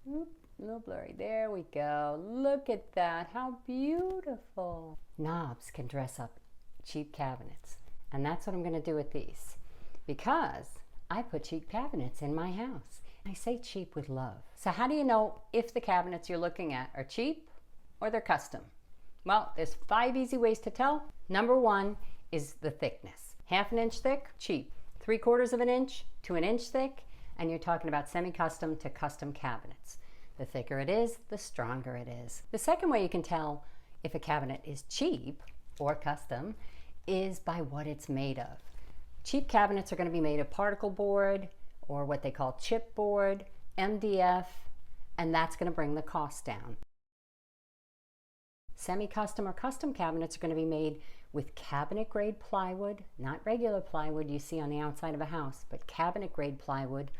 Oop, a little blurry. There we go. Look at that. How beautiful. Knobs can dress up cheap cabinets. And that's what I'm going to do with these. Because I put cheap cabinets in my house. I say cheap with love. So how do you know if the cabinets you're looking at are cheap or they're custom? Well, there's 5 easy ways to tell. Number 1 is the thickness. 1/2 inch thick, cheap. 3/4 of an inch to 1 inch thick, and you're talking about semi-custom to custom cabinets. The thicker it is, the stronger it is. The second way you can tell if a cabinet is cheap or custom is by what it's made of. Cheap cabinets are going to be made of particle board or what they call chipboard, MDF, and that's going to bring the cost down. Semi-custom or custom cabinets are going to be made with cabinet grade plywood, not regular plywood you see on the outside of a house, but cabinet grade plywood,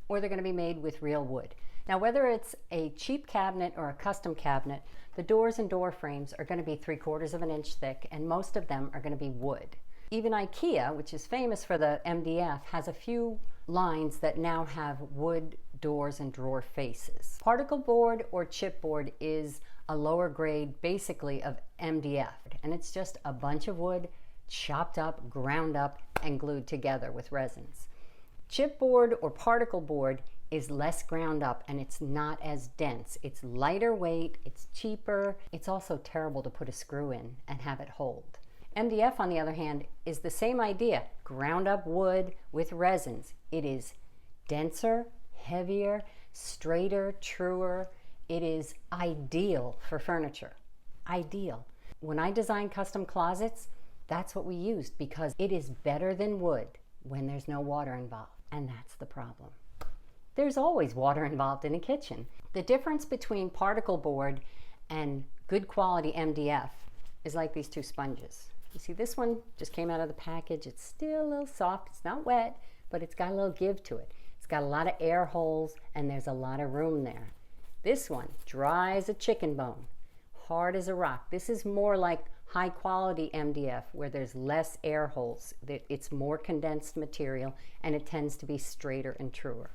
or they're going to be made with real wood. Now, whether it's a cheap cabinet or a custom cabinet, the doors and door frames are going to be 3/4 of an inch thick, and most of them are going to be wood. Even IKEA, which is famous for the MDF, has a few lines that now have wood doors and drawer faces. Particle board or chipboard is a lower grade basically of MDF, and it's just a bunch of wood chopped up, ground up, and glued together with resins. Chipboard or particle board is less ground up and it's not as dense. It's lighter weight, it's cheaper, it's also terrible to put a screw in and have it hold. MDF, on the other hand, is the same idea. Ground up wood with resins. It is denser, heavier, straighter, truer. It is ideal for furniture. Ideal. When I design custom closets, that's what we used because it is better than wood when there's no water involved. And that's the problem. There's always water involved in a kitchen. The difference between particle board and good quality MDF is like these two sponges. You see, this one just came out of the package. It's still a little soft. It's not wet, but it's got a little give to it. It's got a lot of air holes and there's a lot of room there. This one, dry as a chicken bone, hard as a rock. This is more like high quality MDF where there's less air holes. It's more condensed material and it tends to be straighter and truer.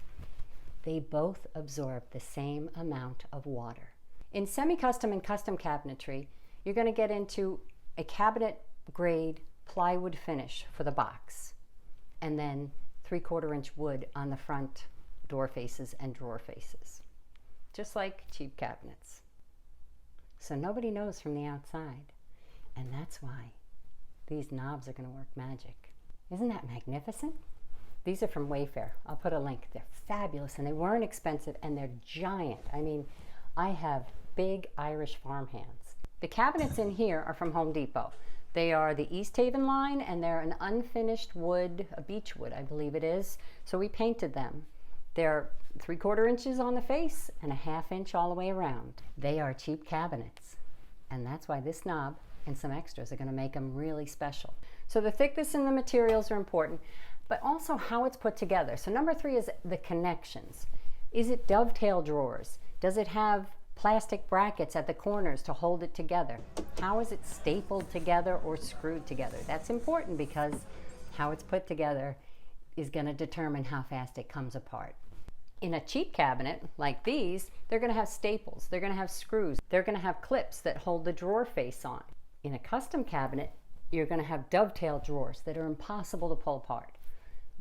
They both absorb the same amount of water. In semi-custom and custom cabinetry, you're going to get into a cabinet grade plywood finish for the box, and then 3/4 inch wood on the front door faces and drawer faces, just like cheap cabinets. So nobody knows from the outside, and that's why these knobs are going to work magic. Isn't that magnificent? These are from Wayfair. I'll put a link. They're fabulous and they weren't expensive and they're giant. I mean, I have big Irish farm hands. The cabinets in here are from Home Depot. They are the East Haven line and they're an unfinished wood, a beech wood I believe it is. So we painted them. They're 3/4 inches on the face and a 1/2 inch all the way around. They are cheap cabinets. And that's why this knob and some extras are going to make them really special. So the thickness and the materials are important, but also how it's put together. So number 3 is the connections. Is it dovetail drawers? Does it have plastic brackets at the corners to hold it together? How is it stapled together or screwed together? That's important because how it's put together is going to determine how fast it comes apart. In a cheap cabinet like these, they're going to have staples, they're going to have screws, they're going to have clips that hold the drawer face on. In a custom cabinet, you're going to have dovetail drawers that are impossible to pull apart.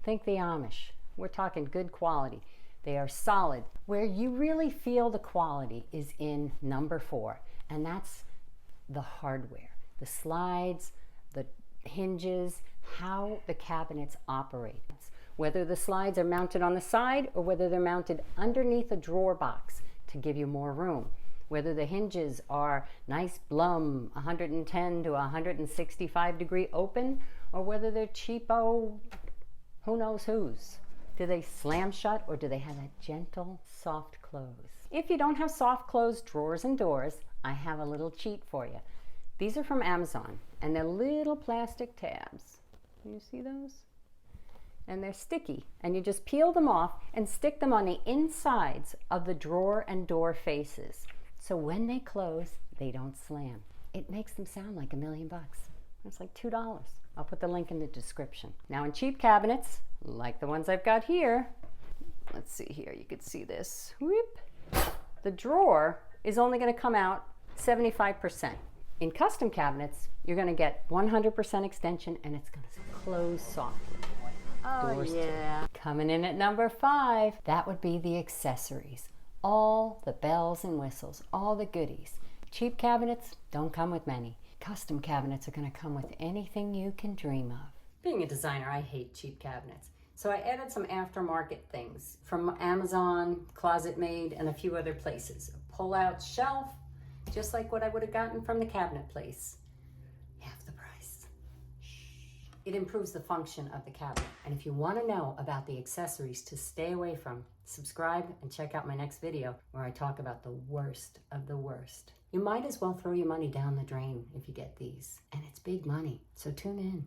Think the Amish. We're talking good quality. They are solid. Where you really feel the quality is in number 4, and that's the hardware. The slides, the hinges, how the cabinets operate. Whether the slides are mounted on the side or whether they're mounted underneath a drawer box to give you more room. Whether the hinges are nice Blum 110 to 165 degree open or whether they're cheapo, who knows whose. Do they slam shut or do they have that gentle, soft close? If you don't have soft close drawers and doors, I have a little cheat for you. These are from Amazon and they're little plastic tabs. Can you see those? And they're sticky, and you just peel them off and stick them on the insides of the drawer and door faces. So when they close, they don't slam. It makes them sound like $1 million. It's like $2. I'll put the link in the description. Now in cheap cabinets, like the ones I've got here, let's see here, you can see this. Whoop. the drawer is only going to come out 75%. In custom cabinets, you're going to get 100% extension and it's going to close softly. Oh, doors yeah. Coming in at number 5, that would be the accessories. All the bells and whistles, all the goodies. Cheap cabinets don't come with many. Custom cabinets are going to come with anything you can dream of. Being a designer, I hate cheap cabinets. So I added some aftermarket things from Amazon, Closet Made, and a few other places. A pull-out shelf, just like what I would have gotten from the cabinet place. Half the price. It improves the function of the cabinet. And if you want to know about the accessories to stay away from, subscribe and check out my next video where I talk about the worst of the worst. You might as well throw your money down the drain if you get these. And it's big money, so tune in.